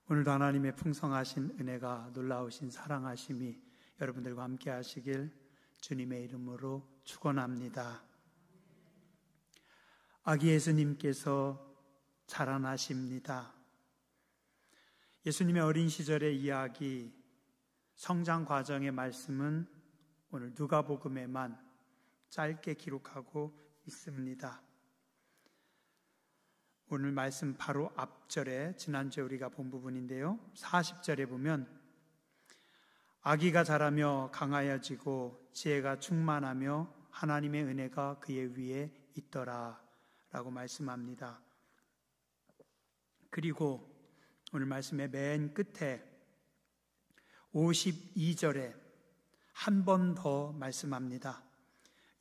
오늘도 하나님의 풍성하신 은혜가 놀라우신 사랑하심이 여러분들과 함께 하시길 주님의 이름으로 축원합니다. 아기 예수님께서 자라나십니다. 예수님의 어린 시절의 이야기, 성장 과정의 말씀은 오늘 누가복음에만 짧게 기록하고 있습니다. 오늘 말씀 바로 앞절에 지난주에 우리가 본 부분인데요, 40절에 보면 아기가 자라며 강하여지고 지혜가 충만하며 하나님의 은혜가 그의 위에 있더라 라고 말씀합니다. 그리고 오늘 말씀의 맨 끝에 52절에 한 번 더 말씀합니다.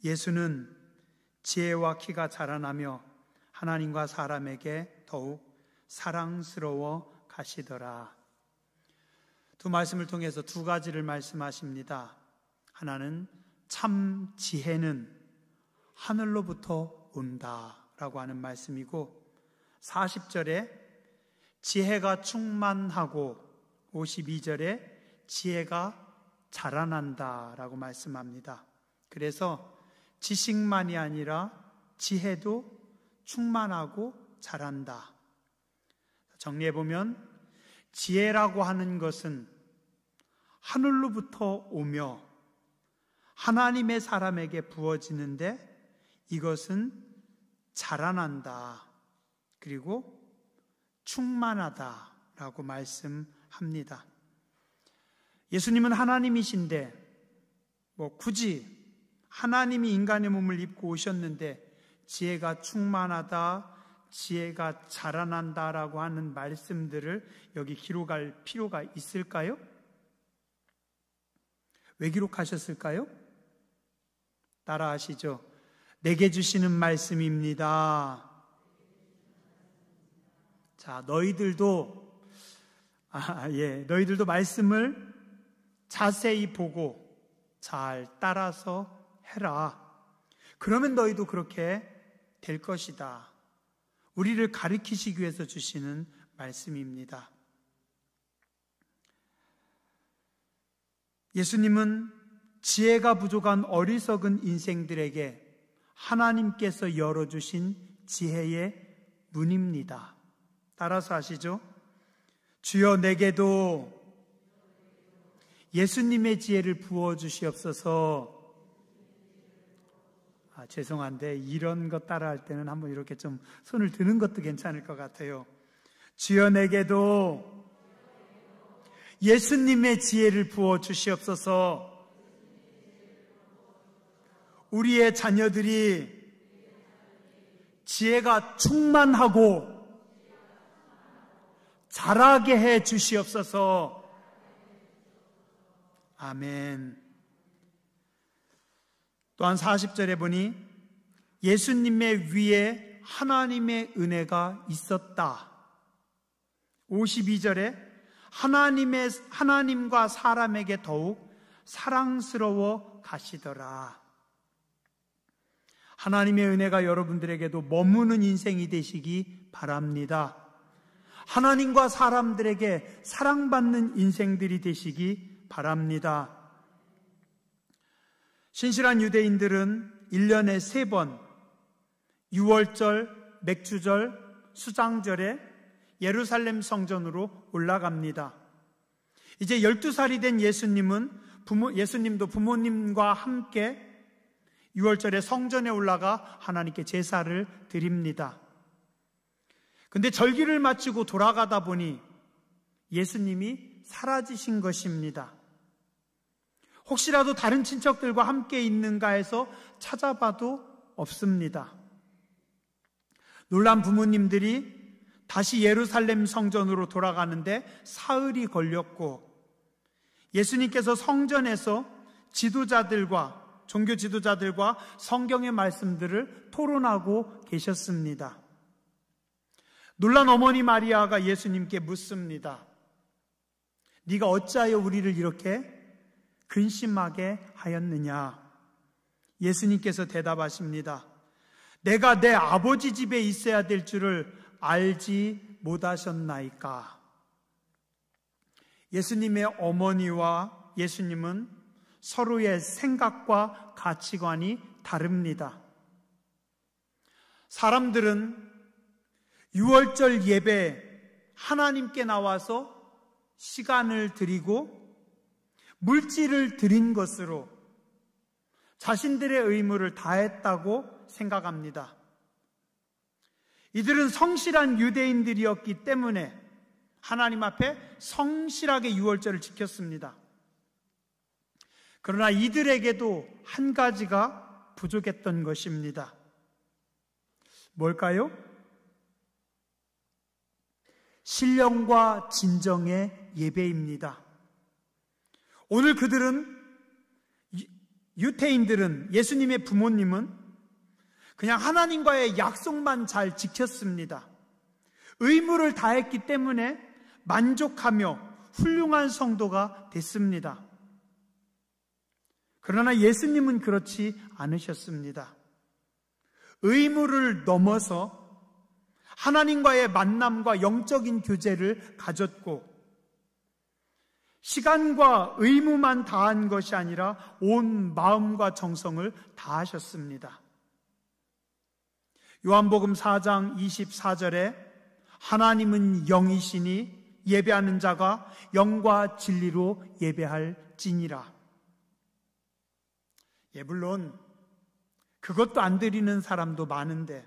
예수는 지혜와 키가 자라나며 하나님과 사람에게 더욱 사랑스러워 가시더라. 두 말씀을 통해서 두 가지를 말씀하십니다. 하나는 참 지혜는 하늘로부터 온다라고 하는 말씀이고, 40절에 지혜가 충만하고 52절에 지혜가 자라난다라고 말씀합니다. 그래서 지식만이 아니라 지혜도 충만하고 자란다. 정리해보면 지혜라고 하는 것은 하늘로부터 오며 하나님의 사람에게 부어지는데 이것은 자라난다. 그리고 충만하다라고 말씀합니다. 예수님은 하나님이신데 굳이 하나님이 인간의 몸을 입고 오셨는데 지혜가 충만하다, 지혜가 자라난다라고 하는 말씀들을 여기 기록할 필요가 있을까요? 왜 기록하셨을까요? 따라하시죠. 내게 주시는 말씀입니다. 자, 너희들도 말씀을 자세히 보고 잘 따라서 해라. 그러면 너희도 그렇게 될 것이다. 우리를 가르치시기 위해서 주시는 말씀입니다. 예수님은 지혜가 부족한 어리석은 인생들에게 하나님께서 열어주신 지혜의 문입니다. 따라서 하시죠. 주여 내게도 예수님의 지혜를 부어주시옵소서. 죄송한데 이런 거 따라할 때는 한번 이렇게 좀 손을 드는 것도 괜찮을 것 같아요. 주여 내게도 예수님의 지혜를 부어주시옵소서. 우리의 자녀들이 지혜가 충만하고 자라게 해 주시옵소서. 아멘. 또한 40절에 보니 예수님의 위에 하나님의 은혜가 있었다. 52절에 하나님과 사람에게 더욱 사랑스러워 가시더라. 하나님의 은혜가 여러분들에게도 머무는 인생이 되시기 바랍니다. 하나님과 사람들에게 사랑받는 인생들이 되시기 바랍니다. 신실한 유대인들은 1년에 3번 6월절, 맥주절, 수장절에 예루살렘 성전으로 올라갑니다. 이제 12살이 된 예수님도 부모님과 함께 6월절에 성전에 올라가 하나님께 제사를 드립니다. 근데 절기를 마치고 돌아가다 보니 예수님이 사라지신 것입니다. 혹시라도 다른 친척들과 함께 있는가 해서 찾아봐도 없습니다. 놀란 부모님들이 다시 예루살렘 성전으로 돌아가는데 사흘이 걸렸고, 예수님께서 성전에서 종교 지도자들과 성경의 말씀들을 토론하고 계셨습니다. 놀란 어머니 마리아가 예수님께 묻습니다. 네가 어찌하여 우리를 이렇게 근심하게 하였느냐? 예수님께서 대답하십니다. 내가 내 아버지 집에 있어야 될 줄을 알지 못하셨나이까? 예수님의 어머니와 예수님은 서로의 생각과 가치관이 다릅니다. 사람들은 유월절 예배 하나님께 나와서 시간을 드리고 물질을 드린 것으로 자신들의 의무를 다했다고 생각합니다. 이들은 성실한 유대인들이었기 때문에 하나님 앞에 성실하게 유월절을 지켰습니다. 그러나 이들에게도 한 가지가 부족했던 것입니다. 뭘까요? 신령과 진정의 예배입니다. 오늘 그들은, 유태인들은, 예수님의 부모님은 그냥 하나님과의 약속만 잘 지켰습니다. 의무를 다했기 때문에 만족하며 훌륭한 성도가 됐습니다. 그러나 예수님은 그렇지 않으셨습니다. 의무를 넘어서 하나님과의 만남과 영적인 교제를 가졌고 시간과 의무만 다한 것이 아니라 온 마음과 정성을 다하셨습니다. 요한복음 4장 24절에 하나님은 영이시니 예배하는 자가 영과 진리로 예배할지니라. 물론 그것도 안 드리는 사람도 많은데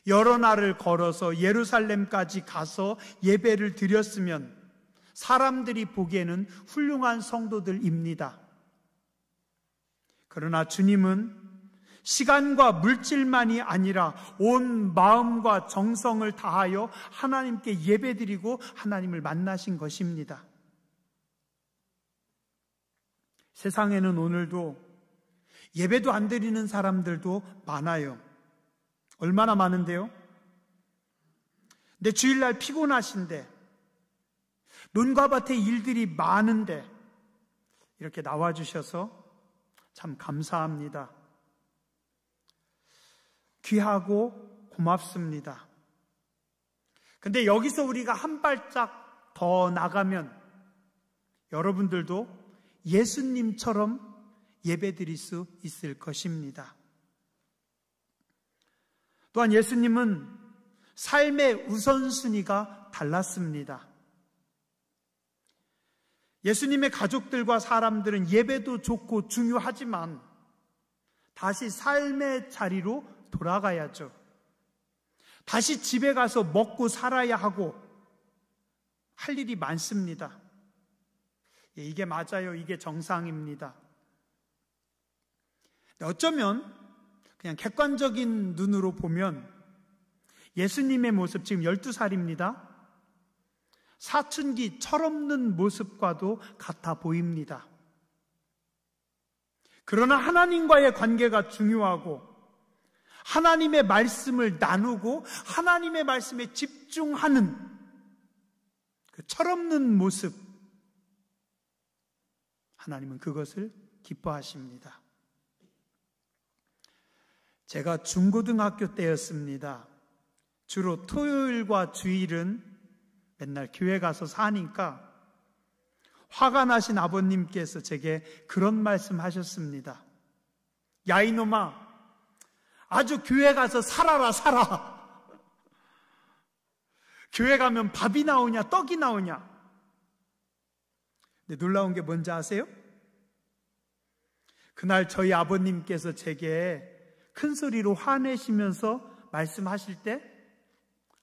여러 날을 걸어서 예루살렘까지 가서 예배를 드렸으면 사람들이 보기에는 훌륭한 성도들입니다. 그러나 주님은 시간과 물질만이 아니라 온 마음과 정성을 다하여 하나님께 예배드리고 하나님을 만나신 것입니다. 세상에는 오늘도 예배도 안 드리는 사람들도 많아요. 얼마나 많은데요? 근데 주일날 피곤하신데, 논과 밭에 일들이 많은데 이렇게 나와주셔서 참 감사합니다. 귀하고 고맙습니다. 근데 여기서 우리가 한 발짝 더 나가면 여러분들도 예수님처럼 예배드릴 수 있을 것입니다. 또한 예수님은 삶의 우선순위가 달랐습니다. 예수님의 가족들과 사람들은 예배도 좋고 중요하지만 다시 삶의 자리로 돌아가야죠. 다시 집에 가서 먹고 살아야 하고 할 일이 많습니다. 이게 맞아요. 이게 정상입니다. 어쩌면 그냥 객관적인 눈으로 보면 예수님의 모습, 지금 12살입니다. 사춘기 철없는 모습과도 같아 보입니다. 그러나 하나님과의 관계가 중요하고 하나님의 말씀을 나누고 하나님의 말씀에 집중하는 그 철없는 모습, 하나님은 그것을 기뻐하십니다. 제가 중고등학교 때였습니다. 주로 토요일과 주일은 맨날 교회 가서 사니까 화가 나신 아버님께서 제게 그런 말씀 하셨습니다. 야, 이놈아, 아주 교회 가서 살아라, 살아. 교회 가면 밥이 나오냐, 떡이 나오냐. 근데 놀라운 게 뭔지 아세요? 그날 저희 아버님께서 제게 큰 소리로 화내시면서 말씀하실 때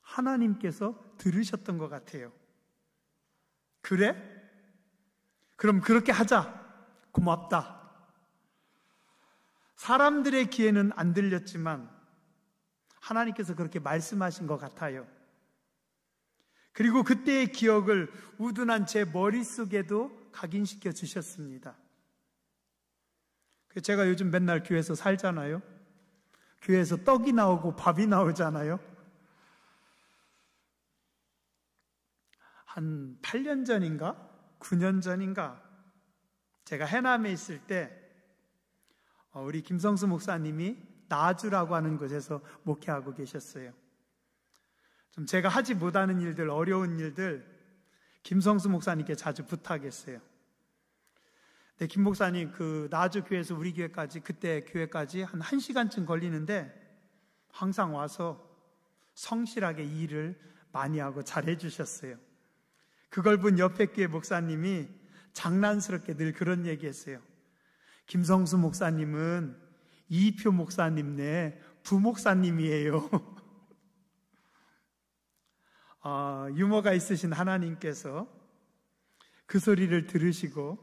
하나님께서 들으셨던 것 같아요. 그래? 그럼 그렇게 하자. 고맙다. 사람들의 귀에는 안 들렸지만 하나님께서 그렇게 말씀하신 것 같아요. 그리고 그때의 기억을 우둔한 제 머릿속에도 각인시켜 주셨습니다. 제가 요즘 맨날 교회에서 살잖아요. 교회에서 떡이 나오고 밥이 나오잖아요. 한 8년 전인가? 9년 전인가? 제가 해남에 있을 때 우리 김성수 목사님이 나주라고 하는 곳에서 목회하고 계셨어요. 좀 제가 하지 못하는 일들, 어려운 일들, 김성수 목사님께 자주 부탁했어요. 네, 김 목사님 그 나주 교회에서 우리 교회까지, 그때 교회까지 한 1시간쯤 걸리는데 항상 와서 성실하게 일을 많이 하고 잘해 주셨어요. 그걸 본 옆에 교회 목사님이 장난스럽게 늘 그런 얘기했어요. 김성수 목사님은 이표 목사님네 부목사님이에요. 유머가 있으신 하나님께서 그 소리를 들으시고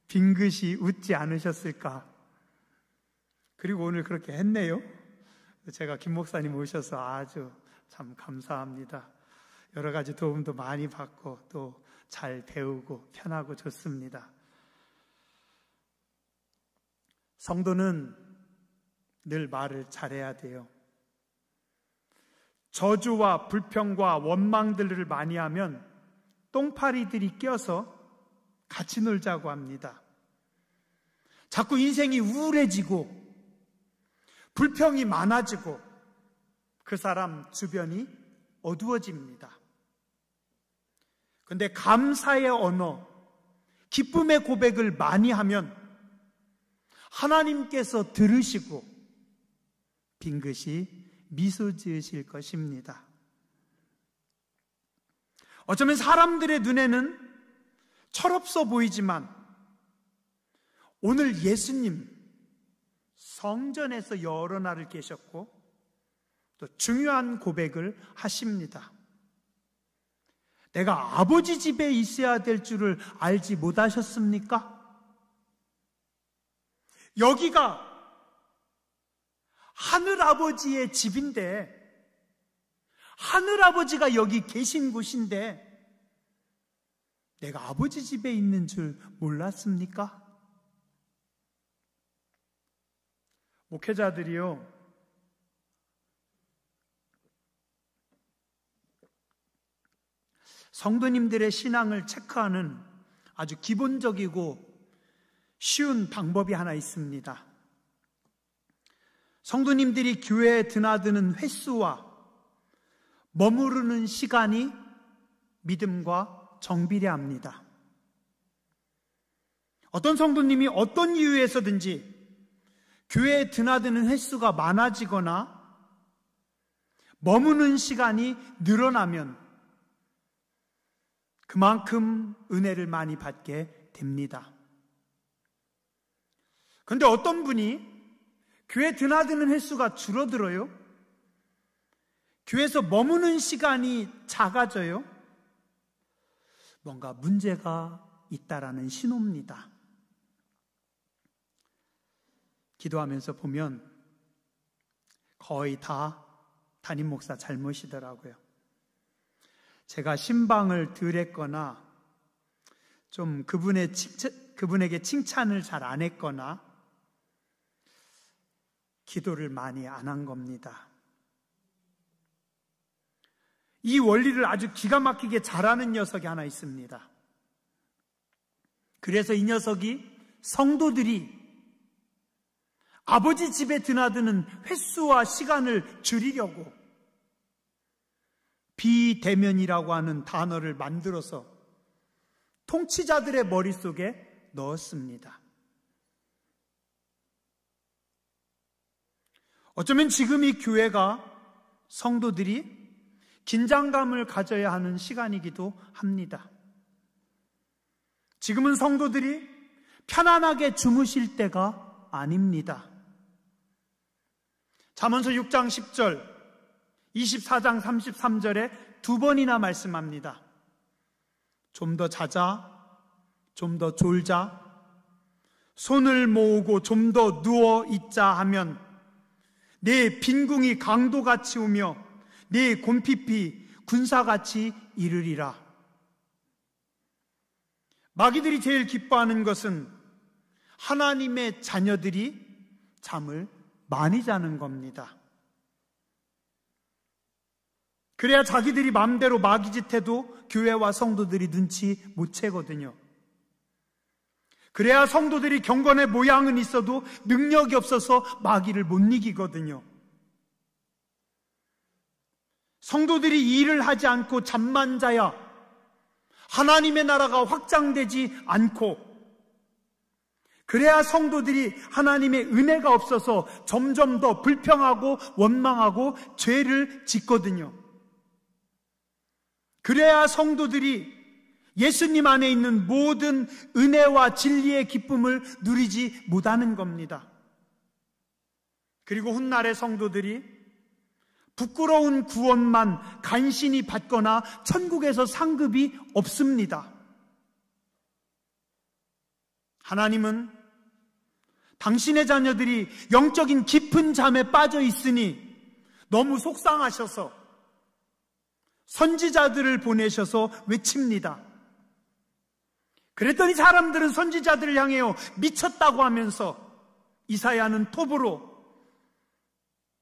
빙긋이 웃지 않으셨을까. 그리고 오늘 그렇게 했네요. 제가 김 목사님 오셔서 아주 참 감사합니다. 여러 가지 도움도 많이 받고 또 잘 배우고 편하고 좋습니다. 성도는 늘 말을 잘해야 돼요. 저주와 불평과 원망들을 많이 하면 똥파리들이 껴서 같이 놀자고 합니다. 자꾸 인생이 우울해지고 불평이 많아지고 그 사람 주변이 어두워집니다. 그런데 감사의 언어, 기쁨의 고백을 많이 하면 하나님께서 들으시고 빙긋이 미소 지으실 것입니다. 어쩌면 사람들의 눈에는 철없어 보이지만 오늘 예수님 성전에서 여러 날을 계셨고 또 중요한 고백을 하십니다. 내가 아버지 집에 있어야 될 줄을 알지 못하셨습니까? 여기가 하늘아버지의 집인데, 하늘아버지가 여기 계신 곳인데 내가 아버지 집에 있는 줄 몰랐습니까? 목회자들이요, 성도님들의 신앙을 체크하는 아주 기본적이고 쉬운 방법이 하나 있습니다. 성도님들이 교회에 드나드는 횟수와 머무르는 시간이 믿음과 정비례합니다. 어떤 성도님이 어떤 이유에서든지 교회에 드나드는 횟수가 많아지거나 머무는 시간이 늘어나면 그만큼 은혜를 많이 받게 됩니다. 그런데 어떤 분이 교회 드나드는 횟수가 줄어들어요? 교회에서 머무는 시간이 작아져요? 뭔가 문제가 있다라는 신호입니다. 기도하면서 보면 거의 다 담임 목사 잘못이더라고요. 제가 신방을 덜 했거나 좀 그분에게 칭찬을 잘 안 했거나 기도를 많이 안 한 겁니다. 이 원리를 아주 기가 막히게 잘하는 녀석이 하나 있습니다. 그래서 이 녀석이 성도들이 아버지 집에 드나드는 횟수와 시간을 줄이려고 비대면이라고 하는 단어를 만들어서 통치자들의 머릿속에 넣었습니다. 어쩌면 지금 이 교회가 성도들이 긴장감을 가져야 하는 시간이기도 합니다. 지금은 성도들이 편안하게 주무실 때가 아닙니다. 잠언서 6장 10절, 24장 33절에 두 번이나 말씀합니다. 좀 더 자자, 좀 더 졸자, 손을 모으고 좀 더 누워 있자 하면 내 빈궁이 강도같이 오며 내 곰핍이 군사같이 이르리라. 마귀들이 제일 기뻐하는 것은 하나님의 자녀들이 잠을 많이 자는 겁니다. 그래야 자기들이 마음대로 마귀짓해도 교회와 성도들이 눈치 못 채거든요. 그래야 성도들이 경건의 모양은 있어도 능력이 없어서 마귀를 못 이기거든요. 성도들이 일을 하지 않고 잠만 자야 하나님의 나라가 확장되지 않고, 그래야 성도들이 하나님의 은혜가 없어서 점점 더 불평하고 원망하고 죄를 짓거든요. 그래야 성도들이 예수님 안에 있는 모든 은혜와 진리의 기쁨을 누리지 못하는 겁니다. 그리고 훗날의 성도들이 부끄러운 구원만 간신히 받거나 천국에서 상급이 없습니다. 하나님은 당신의 자녀들이 영적인 깊은 잠에 빠져 있으니 너무 속상하셔서 선지자들을 보내셔서 외칩니다. 그랬더니 사람들은 선지자들을 향해요 미쳤다고 하면서 이사야는 톱으로,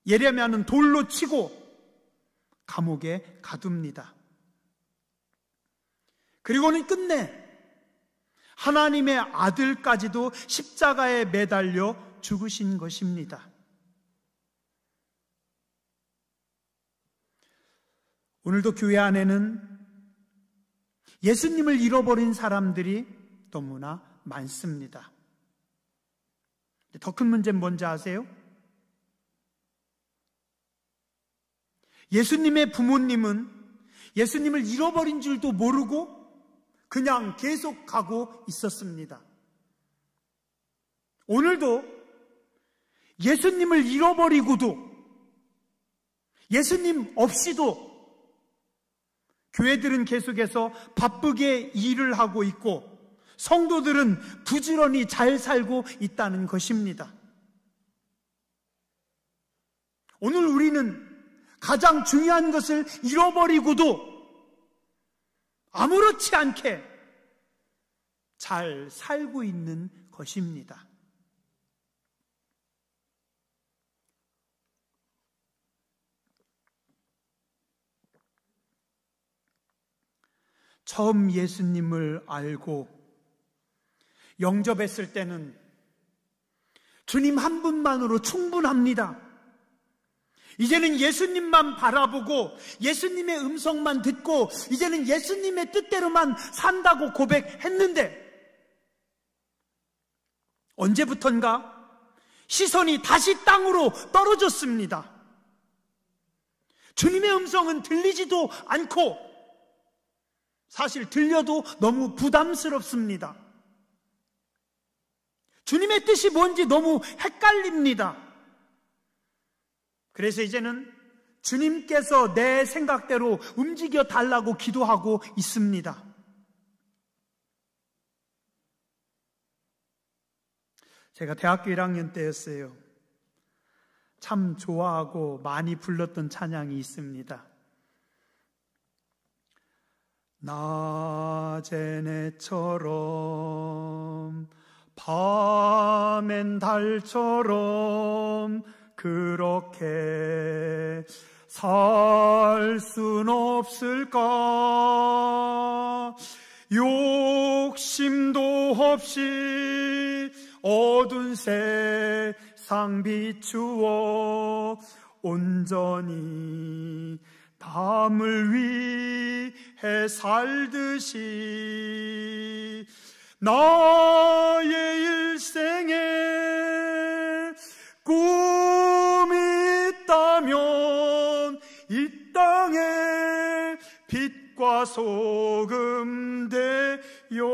예레미야는 돌로 치고 감옥에 가둡니다. 그리고는 끝내 하나님의 아들까지도 십자가에 매달려 죽으신 것입니다. 오늘도 교회 안에는 예수님을 잃어버린 사람들이 너무나 많습니다. 더 큰 문제는 뭔지 아세요? 예수님의 부모님은 예수님을 잃어버린 줄도 모르고 그냥 계속 가고 있었습니다. 오늘도 예수님을 잃어버리고도, 예수님 없이도 교회들은 계속해서 바쁘게 일을 하고 있고 성도들은 부지런히 잘 살고 있다는 것입니다. 오늘 우리는 가장 중요한 것을 잃어버리고도 아무렇지 않게 잘 살고 있는 것입니다. 처음 예수님을 알고 영접했을 때는 주님 한 분만으로 충분합니다. 이제는 예수님만 바라보고 예수님의 음성만 듣고 이제는 예수님의 뜻대로만 산다고 고백했는데, 언제부턴가 시선이 다시 땅으로 떨어졌습니다. 주님의 음성은 들리지도 않고, 사실 들려도 너무 부담스럽습니다. 주님의 뜻이 뭔지 너무 헷갈립니다. 그래서 이제는 주님께서 내 생각대로 움직여 달라고 기도하고 있습니다. 제가 대학교 1학년 때였어요. 참 좋아하고 많이 불렀던 찬양이 있습니다. 낮엔 해처럼 밤엔 달처럼 그렇게 살 순 없을까? 욕심도 없이 어두운 세상 비추어 온전히 남을 위해 살듯이 나의 일생에 꿈이 있다면 이 땅에 빛과 소금 되어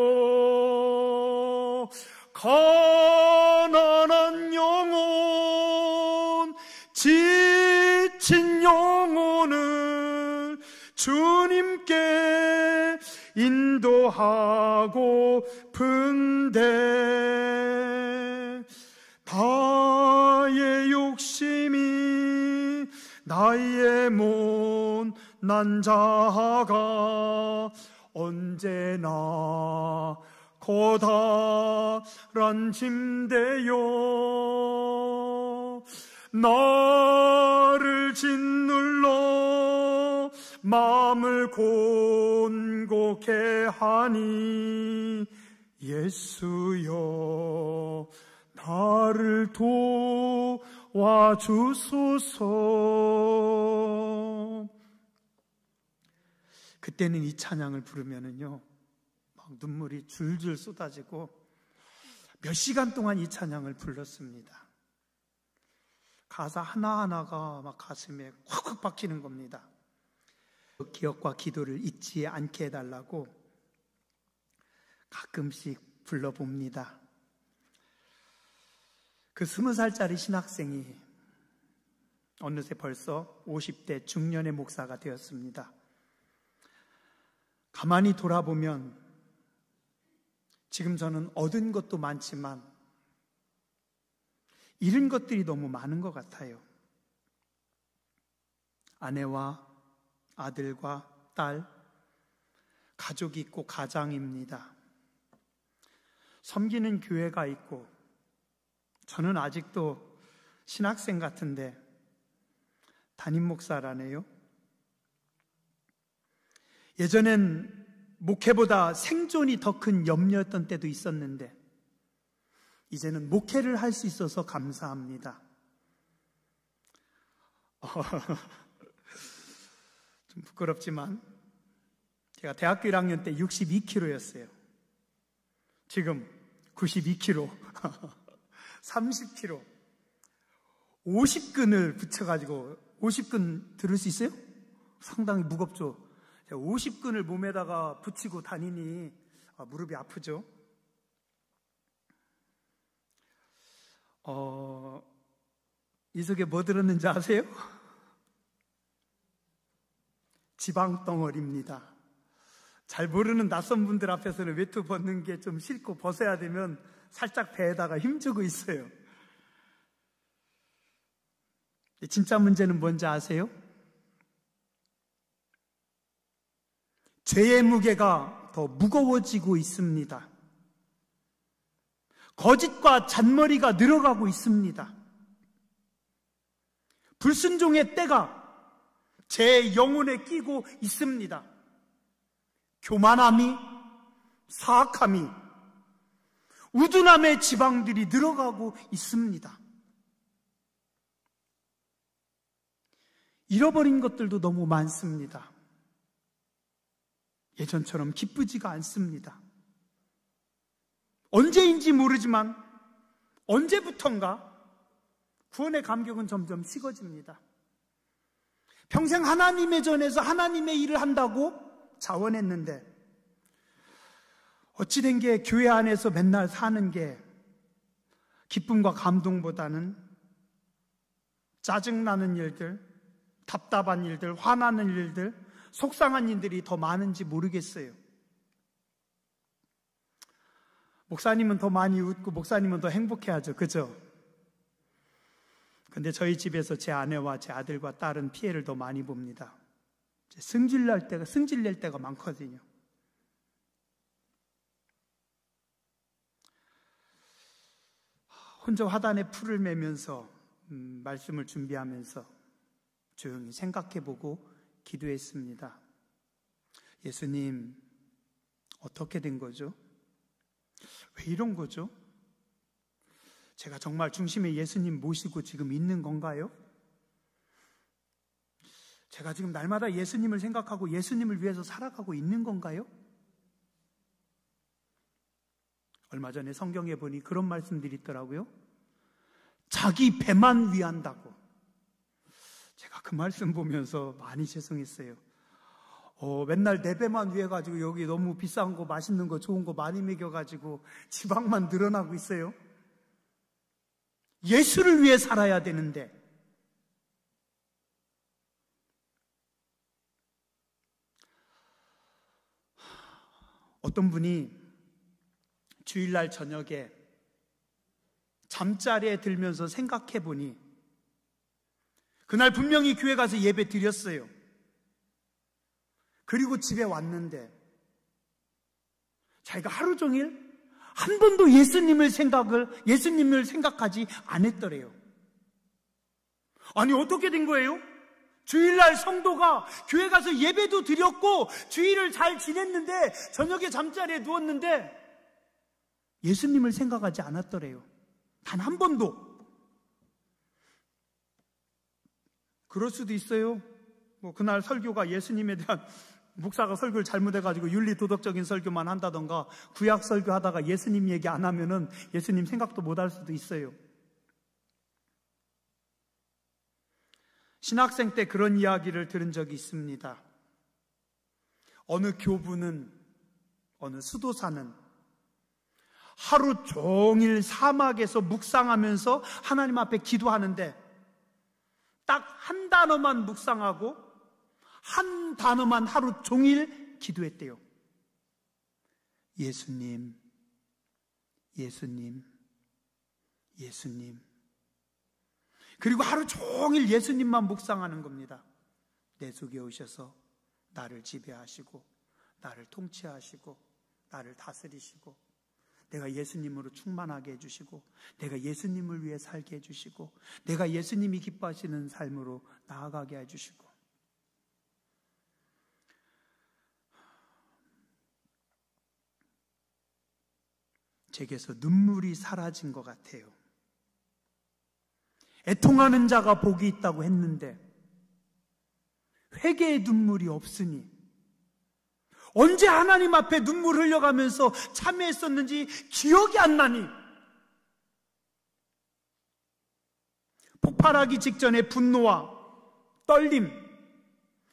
가난한 영혼, 지친 영혼을 주님께 인도하고 픈데 나의 욕심이 나의 못난 자가 언제나 커다란 짐대요 나를 짓눌러 마음을 곤곡해 하니 예수여 나를 도와주소서. 그때는 이 찬양을 부르면은요 막 눈물이 줄줄 쏟아지고 몇 시간 동안 이 찬양을 불렀습니다. 가사 하나하나가 막 가슴에 확확 박히는 겁니다. 기억과 기도를 잊지 않게 해달라고 가끔씩 불러봅니다. 그 20살짜리 신학생이 어느새 벌써 50대 중년의 목사가 되었습니다. 가만히 돌아보면 지금 저는 얻은 것도 많지만 잃은 것들이 너무 많은 것 같아요. 아내와 아들과 딸, 가족이 있고 가장입니다. 섬기는 교회가 있고 저는 아직도 신학생 같은데 담임 목사라네요. 예전엔 목회보다 생존이 더 큰 염려였던 때도 있었는데 이제는 목회를 할 수 있어서 감사합니다. 좀 부끄럽지만 제가 대학교 1학년 때 62kg였어요. 지금 92kg, 30kg, 50근을 붙여가지고 50근 들을 수 있어요? 상당히 무겁죠. 50근을 몸에다가 붙이고 다니니 무릎이 아프죠. 이 속에 뭐 들었는지 아세요? 지방 덩어리입니다. 잘 모르는 낯선 분들 앞에서는 외투 벗는 게 좀 싫고 벗어야 되면 살짝 배에다가 힘주고 있어요. 진짜 문제는 뭔지 아세요? 죄의 무게가 더 무거워지고 있습니다. 거짓과 잔머리가 늘어가고 있습니다. 불순종의 때가 제 영혼에 끼고 있습니다. 교만함이, 사악함이, 우둔함의 지방들이 늘어가고 있습니다. 잃어버린 것들도 너무 많습니다. 예전처럼 기쁘지가 않습니다. 언제인지 모르지만 언제부턴가 구원의 감격은 점점 식어집니다. 평생 하나님의 전에서 하나님의 일을 한다고 자원했는데 어찌된 게 교회 안에서 맨날 사는 게 기쁨과 감동보다는 짜증나는 일들, 답답한 일들, 화나는 일들, 속상한 일들이 더 많은지 모르겠어요. 목사님은 더 많이 웃고 목사님은 더 행복해하죠. 그죠? 근데 저희 집에서 제 아내와 제 아들과 딸은 피해를 더 많이 봅니다. 승질 낼 때가 많거든요. 혼자 화단에 풀을 매면서 말씀을 준비하면서 조용히 생각해보고 기도했습니다. 예수님, 어떻게 된 거죠? 왜 이런 거죠? 제가 정말 중심에 예수님 모시고 지금 있는 건가요? 제가 지금 날마다 예수님을 생각하고 예수님을 위해서 살아가고 있는 건가요? 얼마 전에 성경에 보니 그런 말씀들이 있더라고요. 자기 배만 위한다고. 제가 그 말씀 보면서 많이 죄송했어요. 맨날 내 배만 위해가지고 여기 너무 비싼 거, 맛있는 거, 좋은 거 많이 먹여가지고 지방만 늘어나고 있어요. 예수를 위해 살아야 되는데 어떤 분이 주일날 저녁에 잠자리에 들면서 생각해 보니 그날 분명히 교회 가서 예배 드렸어요. 그리고 집에 왔는데 자기가 하루 종일 한 번도 예수님을 생각하지 않았더래요. 아니, 어떻게 된 거예요? 주일날 성도가 교회 가서 예배도 드렸고 주일을 잘 지냈는데 저녁에 잠자리에 누웠는데 예수님을 생각하지 않았더래요. 단 한 번도. 그럴 수도 있어요. 그날 설교가 예수님에 대한 목사가 설교를 잘못해가지고 윤리도덕적인 설교만 한다던가 구약 설교하다가 예수님 얘기 안 하면은 예수님 생각도 못 할 수도 있어요. 신학생 때 그런 이야기를 들은 적이 있습니다. 어느 교부는, 어느 수도사는 하루 종일 사막에서 묵상하면서 하나님 앞에 기도하는데 딱 한 단어만 묵상하고 한 단어만 하루 종일 기도했대요. 예수님, 예수님, 예수님. 그리고 하루 종일 예수님만 묵상하는 겁니다. 내 속에 오셔서 나를 지배하시고 나를 통치하시고 나를 다스리시고 내가 예수님으로 충만하게 해주시고 내가 예수님을 위해 살게 해주시고 내가 예수님이 기뻐하시는 삶으로 나아가게 해주시고. 제게서 눈물이 사라진 것 같아요. 애통하는 자가 복이 있다고 했는데 회개의 눈물이 없으니 언제 하나님 앞에 눈물 흘려가면서 참회했었는지 기억이 안 나니 폭발하기 직전에 분노와 떨림,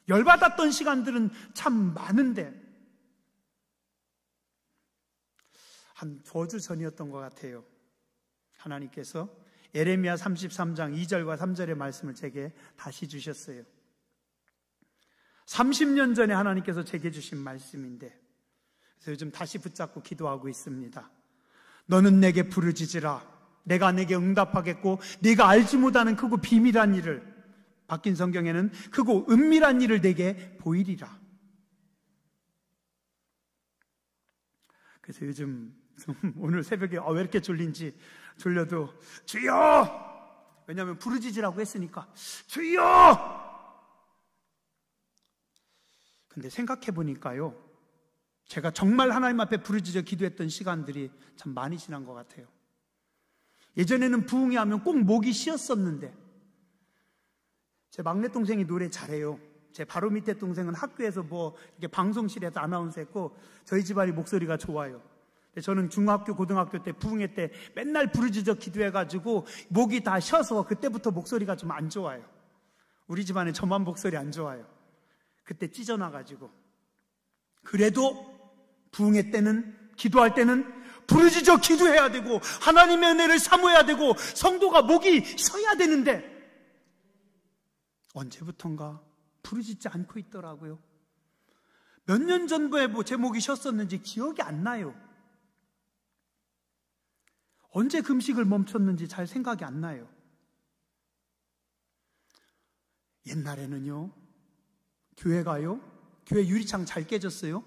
열받았던 시간들은 참 많은데 한 4주 전이었던 것 같아요. 하나님께서 예레미야 33장 2절과 3절의 말씀을 제게 다시 주셨어요. 30년 전에 하나님께서 제게 주신 말씀인데 그래서 요즘 다시 붙잡고 기도하고 있습니다. 너는 내게 부르짖으라. 내가 내게 응답하겠고 네가 알지 못하는 크고 비밀한 일을, 바뀐 성경에는 크고 은밀한 일을 내게 보이리라. 그래서 요즘 오늘 새벽에 왜 이렇게 졸린지 졸려도 주여! 왜냐하면 부르짖으라고 했으니까 주여! 근데 생각해 보니까요, 제가 정말 하나님 앞에 부르짖어 기도했던 시간들이 참 많이 지난 것 같아요. 예전에는 부흥회 하면 꼭 목이 쉬었었는데 제 막내 동생이 노래 잘해요. 제 바로 밑에 동생은 학교에서 이렇게 방송실에서 아나운서 했고 저희 집안이 목소리가 좋아요. 저는 중학교, 고등학교 때 부흥회 때 맨날 부르짖어 기도해가지고 목이 다 쉬어서 그때부터 목소리가 좀 안 좋아요. 우리 집안에 저만 목소리 안 좋아요. 그때 찢어나가지고. 그래도 부흥회 때는, 기도할 때는 부르짖어 기도해야 되고 하나님의 은혜를 사모해야 되고 성도가 목이 쉬어야 되는데 언제부턴가 부르짖지 않고 있더라고요. 몇 년 전부에 제 목이 쉬었었는지 기억이 안 나요. 언제 금식을 멈췄는지 잘 생각이 안 나요. 옛날에는요, 교회가요, 교회 유리창 잘 깨졌어요.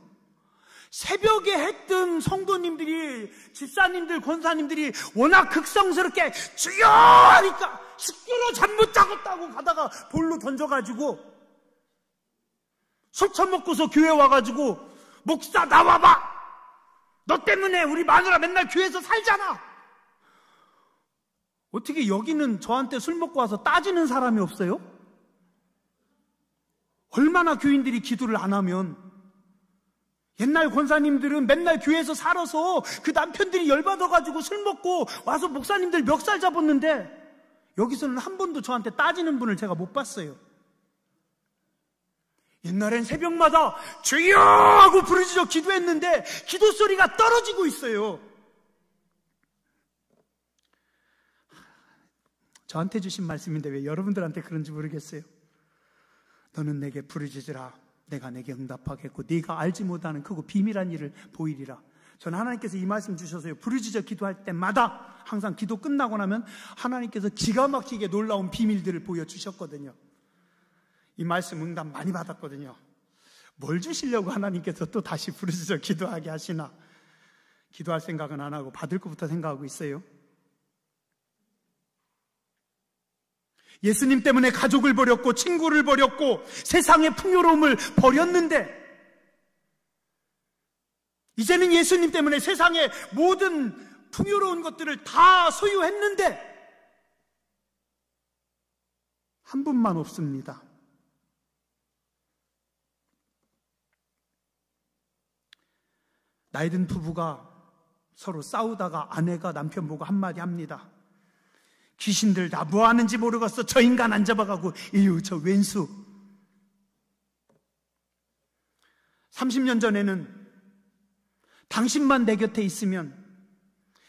새벽에 했던 성도님들이, 집사님들, 권사님들이 워낙 극성스럽게 주여! 하니까 식구로 잠 못 자겠다고 가다가 볼로 던져가지고 술 처먹고서 교회 와가지고 목사 나와봐! 너 때문에 우리 마누라 맨날 교회에서 살잖아! 어떻게 여기는 저한테 술 먹고 와서 따지는 사람이 없어요? 얼마나 교인들이 기도를 안 하면. 옛날 권사님들은 맨날 교회에서 살아서 그 남편들이 열받아가지고 술 먹고 와서 목사님들 멱살 잡았는데 여기서는 한 번도 저한테 따지는 분을 제가 못 봤어요. 옛날엔 새벽마다 주여! 하고 부르짖어 기도했는데 기도 소리가 떨어지고 있어요. 저한테 주신 말씀인데 왜 여러분들한테 그런지 모르겠어요. 너는 내게 부르짖으라. 내가 내게 응답하겠고 네가 알지 못하는 크고 비밀한 일을 보이리라. 저는 하나님께서 이 말씀 주셔서요, 부르짖어 기도할 때마다 항상 기도 끝나고 나면 하나님께서 기가 막히게 놀라운 비밀들을 보여주셨거든요. 이 말씀 응답 많이 받았거든요. 뭘 주시려고 하나님께서 또 다시 부르짖어 기도하게 하시나. 기도할 생각은 안 하고 받을 것부터 생각하고 있어요. 예수님 때문에 가족을 버렸고 친구를 버렸고 세상의 풍요로움을 버렸는데 이제는 예수님 때문에 세상의 모든 풍요로운 것들을 다 소유했는데 한 분만 없습니다. 나이든 부부가 서로 싸우다가 아내가 남편 보고 한마디 합니다. 귀신들 다 뭐 하는지 모르겠어. 저 인간 안 잡아가고, 이유, 저 왼수. 30년 전에는 당신만 내 곁에 있으면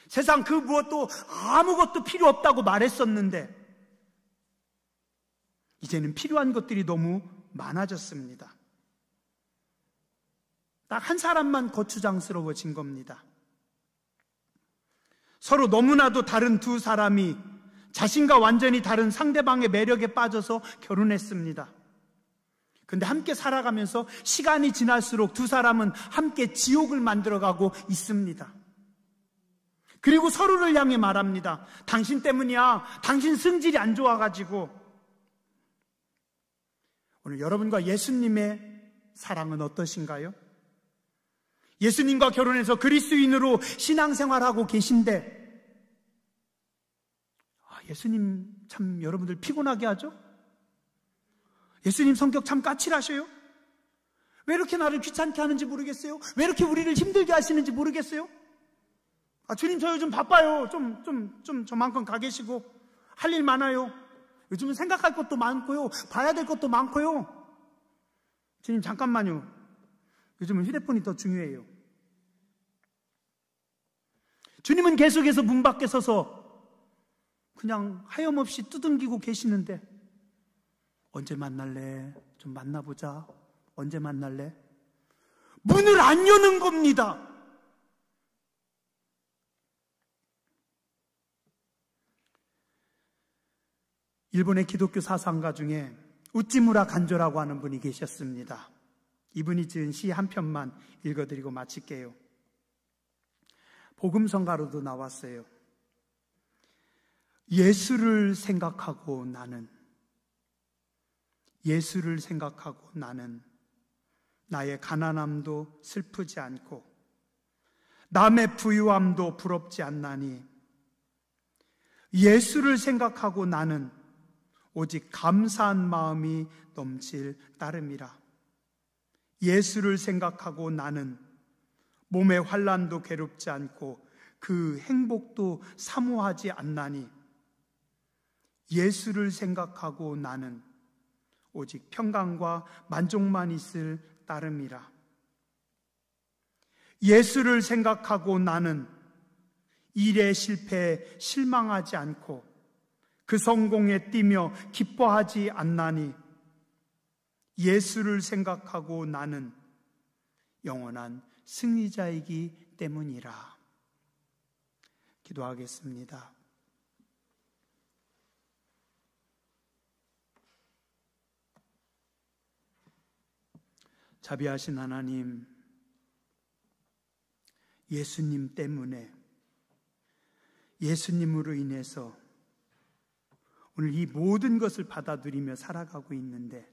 세상 그 무엇도 아무것도 필요 없다고 말했었는데, 이제는 필요한 것들이 너무 많아졌습니다. 딱 한 사람만 거추장스러워진 겁니다. 서로 너무나도 다른 두 사람이 자신과 완전히 다른 상대방의 매력에 빠져서 결혼했습니다. 근데 함께 살아가면서 시간이 지날수록 두 사람은 함께 지옥을 만들어가고 있습니다. 그리고 서로를 향해 말합니다. 당신 때문이야. 당신 성질이 안 좋아가지고. 오늘 여러분과 예수님의 사랑은 어떠신가요? 예수님과 결혼해서 그리스도인으로 신앙생활하고 계신데, 예수님 참 여러분들 피곤하게 하죠? 예수님 성격 참 까칠하셔요? 왜 이렇게 나를 귀찮게 하는지 모르겠어요? 왜 이렇게 우리를 힘들게 하시는지 모르겠어요? 주님 저 요즘 바빠요. 좀 저만큼 가 계시고 할 일 많아요. 요즘은 생각할 것도 많고요. 봐야 될 것도 많고요. 주님 잠깐만요. 요즘은 휴대폰이 더 중요해요. 주님은 계속해서 문 밖에 서서 그냥 하염없이 두둥기고 계시는데, 언제 만날래? 좀 만나보자. 언제 만날래? 문을 안 여는 겁니다. 일본의 기독교 사상가 중에 우찌무라 간조라고 하는 분이 계셨습니다. 이분이 지은 시 한 편만 읽어드리고 마칠게요. 복음성가로도 나왔어요. 예수를 생각하고 나는 나의 가난함도 슬프지 않고 남의 부유함도 부럽지 않나니, 예수를 생각하고 나는 오직 감사한 마음이 넘칠 따름이라. 예수를 생각하고 나는 몸의 환난도 괴롭지 않고 그 행복도 사모하지 않나니, 예수를 생각하고 나는 오직 평강과 만족만 있을 따름이라. 예수를 생각하고 나는 일의 실패에 실망하지 않고 그 성공에 뛰며 기뻐하지 않나니, 예수를 생각하고 나는 영원한 승리자이기 때문이라. 기도하겠습니다. 자비하신 하나님, 예수님 때문에, 예수님으로 인해서 오늘 이 모든 것을 받아들이며 살아가고 있는데,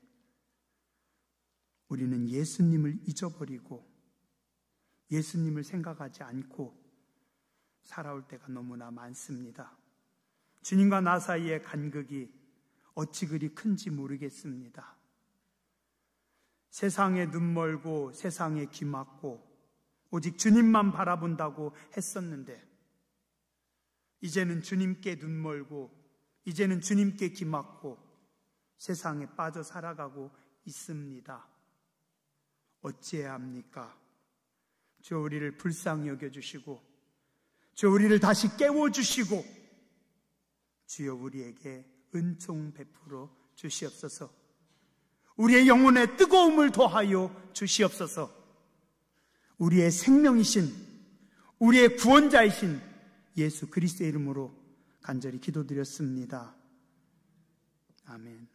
우리는 예수님을 잊어버리고 예수님을 생각하지 않고 살아올 때가 너무나 많습니다. 주님과 나 사이의 간극이 어찌 그리 큰지 모르겠습니다. 세상에 눈 멀고 세상에 귀 막고 오직 주님만 바라본다고 했었는데, 이제는 주님께 눈 멀고 이제는 주님께 귀 막고 세상에 빠져 살아가고 있습니다. 어찌해야 합니까? 주 우리를 불쌍히 여겨주시고 주 우리를 다시 깨워주시고 주여 우리에게 은총 베풀어 주시옵소서. 우리의 영혼에 뜨거움을 더하여 주시옵소서. 우리의 생명이신, 우리의 구원자이신 예수 그리스도의 이름으로 간절히 기도드렸습니다. 아멘.